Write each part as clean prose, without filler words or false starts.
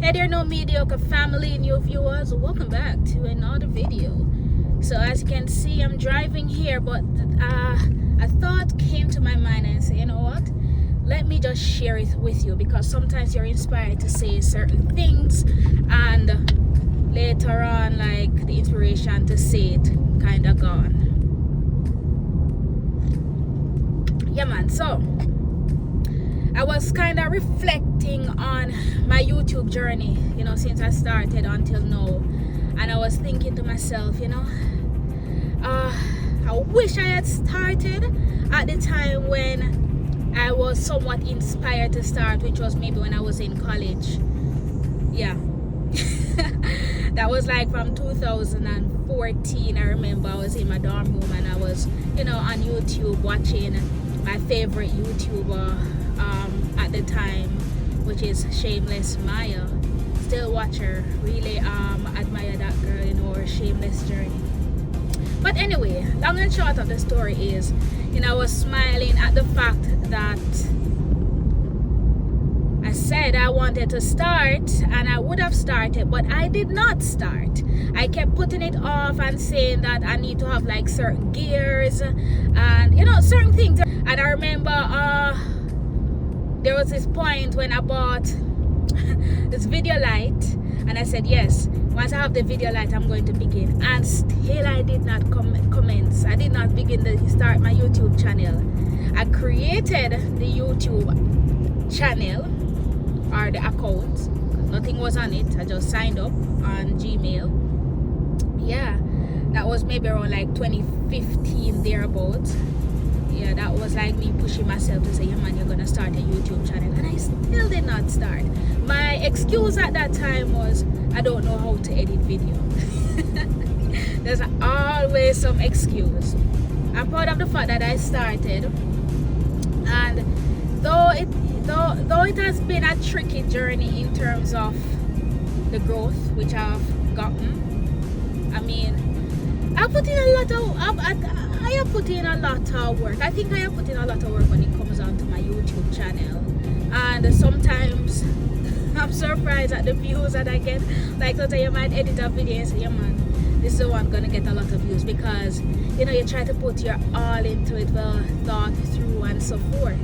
Hey there, no mediocre family and new viewers, welcome back to another video. So as you can see, I'm driving here, but a thought came to my mind and I said, you know what, let me just share it with you, because sometimes you're inspired to say certain things and later on, like, the inspiration to say it kind of gone. Yeah man, so I was kind of reflecting on my YouTube journey, you know, since I started until now. And I was thinking to myself, you know, I wish I had started at the time when I was somewhat inspired to start, which was maybe when I was in college. Yeah. That was like from 2014. I remember I was in my dorm room and I was, you know, on YouTube watching my favorite YouTuber at the time, which is Shameless Maya. Still watch her, really admire that girl in her shameless journey. But anyway, long and short of the story is, you know, I was smiling at the fact that I said I wanted to start and I would have started, but I did not start. I kept putting it off and saying that I need to have like certain gears and, you know, certain things. And I remember there was this point when I bought this video light and I said, yes, once I have the video light, I'm going to begin. And still I did not commence. I did not begin to start my YouTube channel. I created the YouTube channel or the account. Nothing was on it. I just signed up on Gmail. Yeah, that was maybe around like 2015 thereabouts. Yeah, that was like me pushing myself to say, yeah man, you're gonna start a YouTube channel, and I still did not start. My excuse at that time was I don't know how to edit video. There's always some excuse. I'm proud of the fact that I started, and though it has been a tricky journey in terms of the growth which I've gotten. I mean, I put in a lot of I have put in a lot of work. I think I have put in a lot of work when it comes on to my YouTube channel, and sometimes I'm surprised at the views that I get. Like, sometimes you might edit a video and say, yeah man, this is the one gonna get a lot of views, because, you know, you try to put your all into it, well thought through and so forth,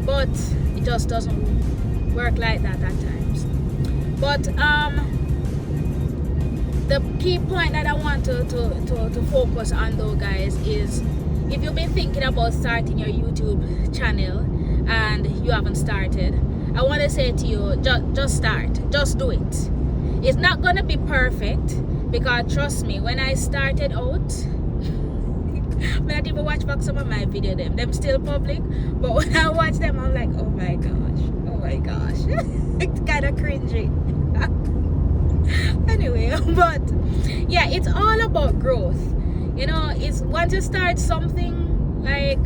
but it just doesn't work like that at times. But the key point that I want to focus on though, guys, is if you've been thinking about starting your YouTube channel and you haven't started, I want to say to you, just start. Just do it. It's not going to be perfect, because trust me, when I started out, when I didn't watch back some of my videos, them still public, but when I watch them, I'm like, oh my gosh, it's kind of cringy. Anyway, but yeah, it's all about growth. You know, it's once you start something, like,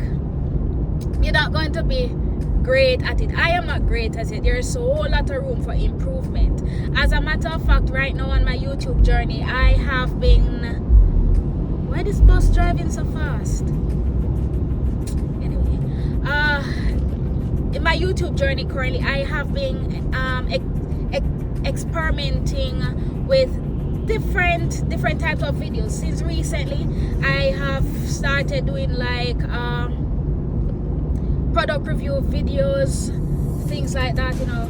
you're not going to be great at it. I am not great at it. There's a whole lot of room for improvement. As a matter of fact, right now on my YouTube journey, I have been, why is this bus driving so fast? Anyway, in my YouTube journey currently, I have been experimenting with different types of videos. Since recently, I have started doing like product review videos, things like that, you know,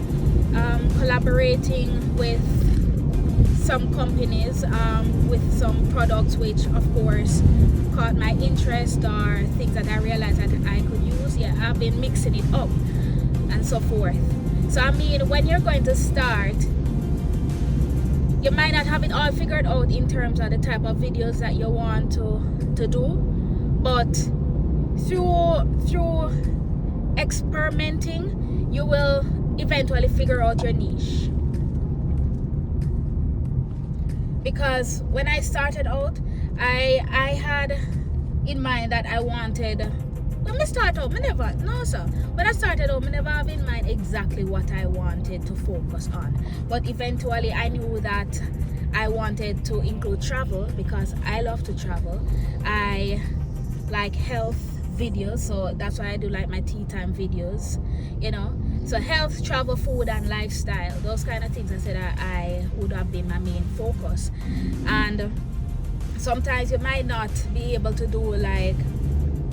collaborating with some companies with some products which of course caught my interest, or things that I realized that I could use. Yeah, I've been mixing it up and so forth. So I mean, when you're going to start, you might not have it all figured out in terms of the type of videos that you want to do, but through experimenting, you will eventually figure out your niche. Because when I started out, I had in mind that I wanted, when I started out, when I started out, I never have in mind exactly what I wanted to focus on. But eventually I knew that I wanted to include travel, because I love to travel. I like health videos, so that's why I do like my tea time videos, you know. So health, travel, food, and lifestyle, those kind of things I said I would have been my main focus. And sometimes you might not be able to do like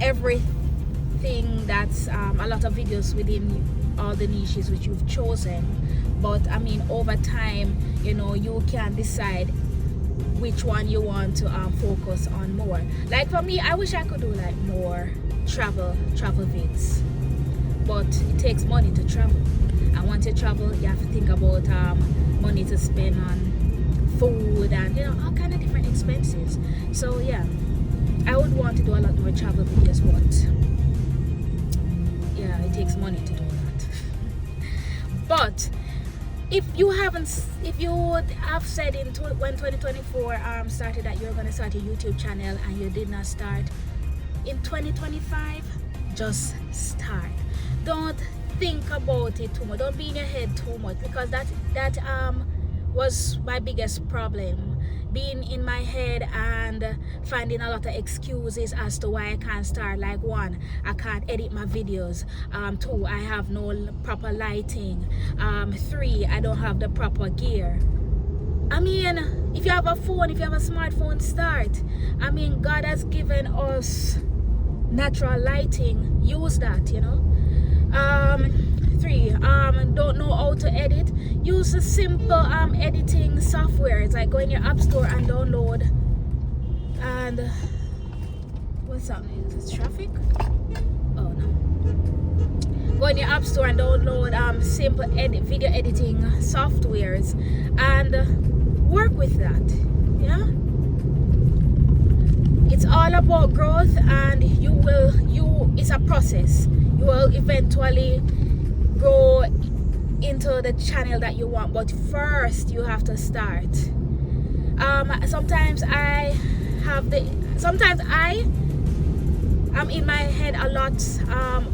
everything that's a lot of videos within all the niches which you've chosen, but I mean over time, you know, you can decide which one you want to focus on more. Like for me, I wish I could do like more travel vids, but it takes money to travel, and once you travel you have to think about money to spend on food and, you know, all kind of different expenses. So yeah, I would want to do a lot more travel videos, but yeah, it takes money to do that. But if you would have said when 2024 started that you're going to start a YouTube channel and you did not start in 2025, just start. Don't think about it too much. Don't be in your head too much, because that was my biggest problem. Being in my head and finding a lot of excuses as to why I can't start. Like 1, I can't edit my videos. 2, I have no proper lighting. 3, I don't have the proper gear. I mean, if you have a phone, if you have a smartphone, start. I mean, God has given us natural lighting. Use that, you know. 3, don't know how to edit. Use the simple editing software. It's like go in your app store and download. And what's that? Is it traffic? Oh no. Go in your app store and download simple video editing softwares and work with that. Yeah. It's all about growth, and it's a process. You will eventually grow into the channel that you want, but first you have to start. Sometimes I am in my head a lot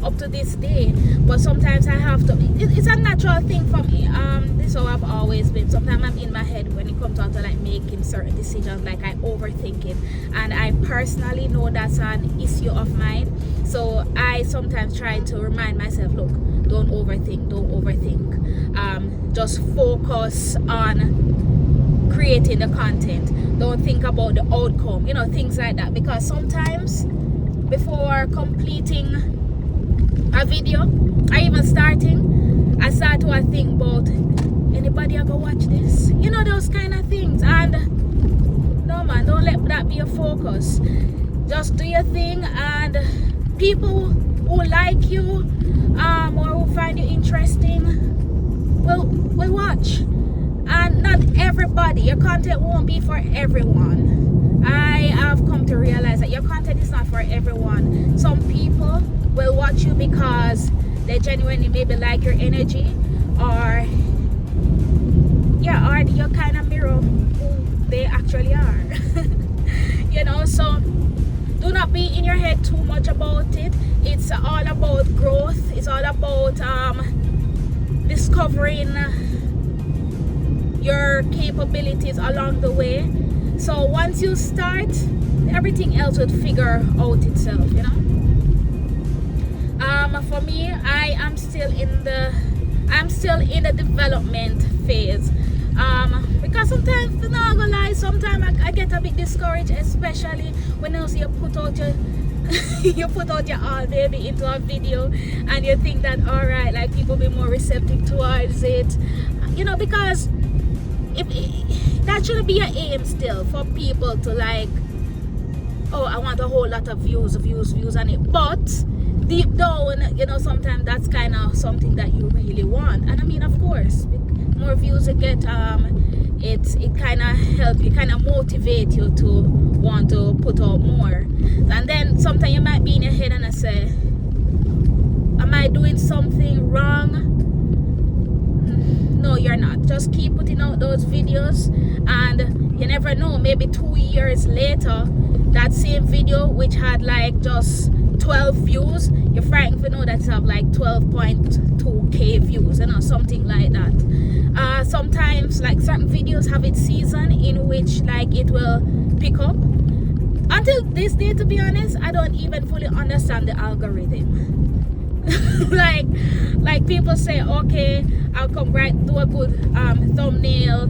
up to this day, but sometimes I have to. It's a natural thing for me. This is how I've always been. Sometimes I'm in my head when it comes down to like making certain decisions, like I overthink it, and I personally know that's an issue of mine. So I sometimes try to remind myself, look, don't overthink. Just focus on creating the content. Don't think about the outcome, you know, things like that. Because sometimes before completing a video or even starting, I start to think about, anybody ever watch this? You know, those kind of things. And no man, don't let that be your focus. Just do your thing, and people who like you or who find you interesting will watch. And not everybody, your content won't be for everyone. I have come to realize that your content is not for everyone. Some people will watch you because they genuinely maybe like your energy, or your kind of mirror who they actually are. You know, so do not be in your head too much about it. It's all about growth. It's all about discovering your capabilities along the way. So once you start, everything else will figure out itself, you know. For me, I'm still in the development phase. Because sometimes, I'm not gonna lie, sometimes I get a bit discouraged, especially when you put out your all baby into a video and you think that alright, like people be more receptive towards it, you know, because that shouldn't be your aim still, for people to like, oh, I want a whole lot of views on it. But deep down, you know, sometimes that's kind of something that you really want. And I mean, of course, more views you get, it kind of help you, kind of motivate you to want to put out more. And then sometimes you might be in your head and I say, am I doing something wrong? No, you're not. Just keep putting out those videos, and you never know, maybe 2 years later, that same video which had like just 12 views, you're frightened to know that you have like 12.2k views, you know, something like that. Sometimes like certain videos have its season in which like it will pick up. Until this day, to be honest, I don't even fully understand the algorithm. like people say, okay, I'll come right, do a good thumbnail,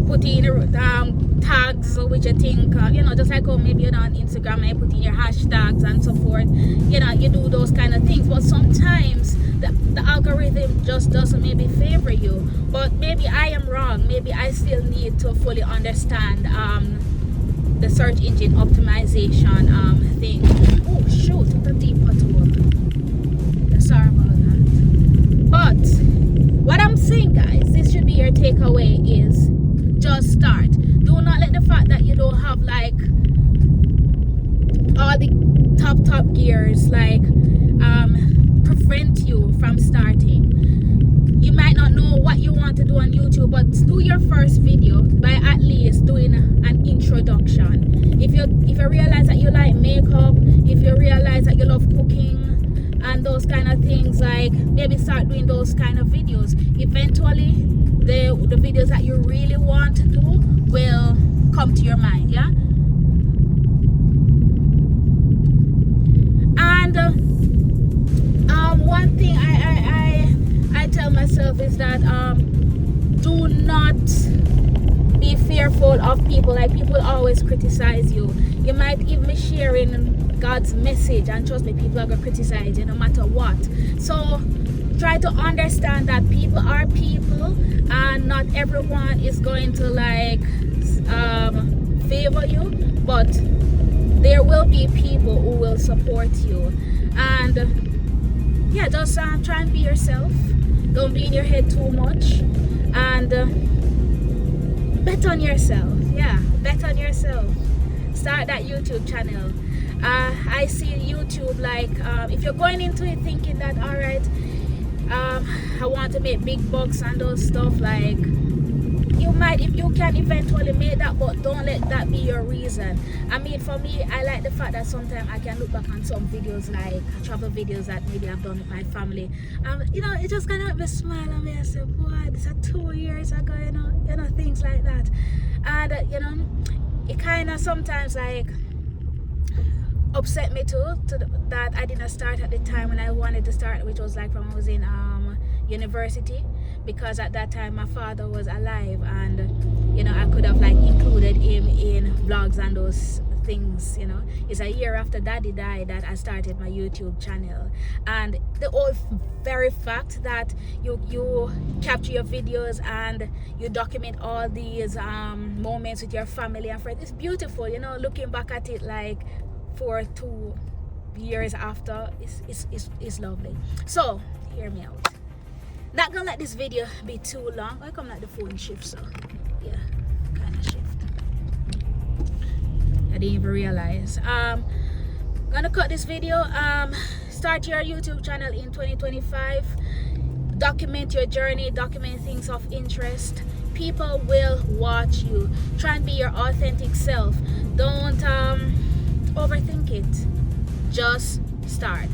put in tags which you think, you know, just like how maybe you're on Instagram and you put in your hashtags and so forth, you know, you do those kind of things. But sometimes the algorithm just doesn't maybe favor you. But maybe I am wrong. Maybe I still need to fully understand the search engine optimization thing. Oh shoot, what a deep pothole. Yeah, sorry about that. But what I'm saying, guys, this should be your takeaway is just start. Do not let the fact that you don't have like all the top gears like prevent you from starting. You might not know what you want to do on YouTube, but do your first video by at least doing an introduction. If you realize that you like makeup, if you realize that you love cooking and those kind of things, like maybe start doing those kind of videos. Eventually the videos that you really want to do will come to your mind, yeah. And one thing I tell myself is that do not be fearful of people. Like, people always criticize you. You might even be sharing God's message, and trust me, people are gonna criticize you no matter what. So try to understand that people are people, and not everyone is going to like favor you, but there will be people who will support you. And yeah, just try and be yourself. Don't be in your head too much, and bet on yourself. Yeah, bet on yourself. Start that YouTube channel. I see YouTube like if you're going into it thinking that, all right, I want to make big bucks and those stuff, like you might, if you can eventually make that, but don't let that be your reason. I mean, for me, I like the fact that sometimes I can look back on some videos, like travel videos that maybe I've done with my family, you know, it just kind of make me smile and me, I say, boy, this is 2 years ago, you know, things like that. And you know, it kind of sometimes like upset me too, that I didn't start at the time when I wanted to start, which was like when I was in university, because at that time my father was alive, and you know, I could have like included him in vlogs and those things. You know, it's a year after daddy died that I started my YouTube channel. And the whole very fact that you capture your videos and you document all these moments with your family and friends, it's beautiful. You know, looking back at it like for 2 years after, it's lovely. So hear me out. Not gonna let this video be too long. I come like the phone shift, so yeah, kind of shift. I didn't even realize. Gonna cut this video. Start your YouTube channel in 2025. Document your journey, document things of interest. People will watch you. Try and be your authentic self. Don't overthink it. Just start.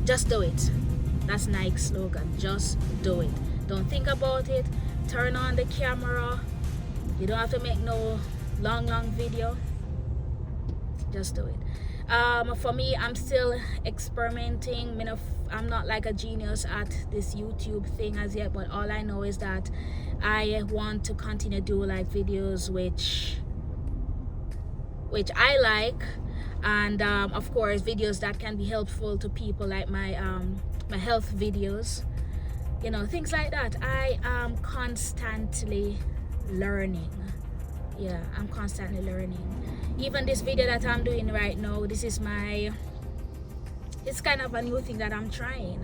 Just do it. That's Nike's slogan. Just do it. Don't think about it. Turn on the camera. You don't have to make no long video. Just do it. For me, I'm still experimenting. I'm not like a genius at this YouTube thing as yet, but all I know is that I want to continue to do like videos which I like, and of course videos that can be helpful to people, like my health videos, you know, things like that. I am constantly learning. Yeah, I'm constantly learning. Even this video that I'm doing right now, this is it's kind of a new thing that I'm trying.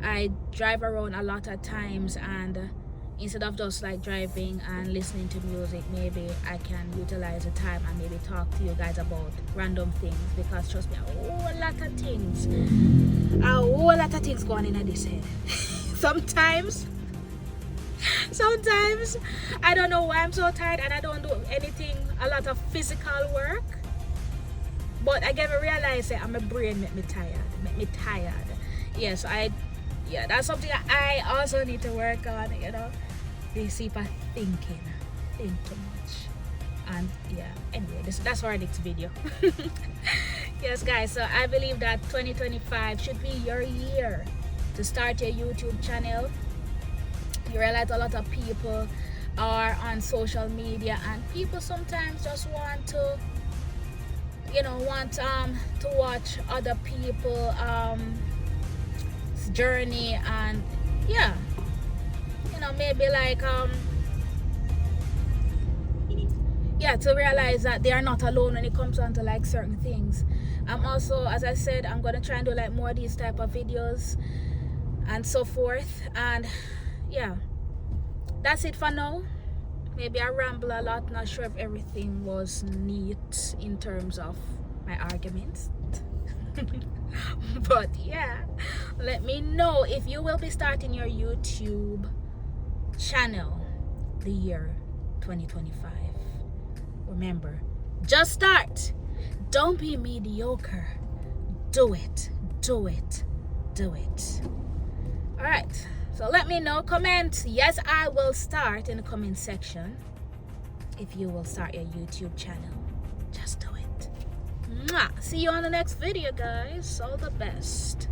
I drive around a lot of times, and instead of just like driving and listening to music, maybe I can utilize the time and maybe talk to you guys about random things, because trust me, a whole lot of things going in this head. sometimes I don't know why I'm so tired and I don't do a lot of physical work, but I get to realize that my brain make me tired. Yes, yeah, that's something I also need to work on, you know. This people think too much. And yeah, anyway, that's for our next video. Yes, guys, so I believe that 2025 should be your year to start your YouTube channel. You realize a lot of people are on social media, and people sometimes just want to, to watch other people journey, and yeah, maybe like to realize that they are not alone when it comes down to like certain things. I'm also, as I said, I'm gonna try and do like more of these type of videos and so forth. And yeah, that's it for now. Maybe I ramble a lot, not sure if everything was neat in terms of my arguments. But yeah, let me know if you will be starting your YouTube channel the year 2025. Remember, just start. Don't be mediocre. Do it. Do it. Do it. All right. So let me know. Comment. Yes, I will start in the comment section. If you will start your YouTube channel, just do it. Mwah. See you on the next video, guys. All the best.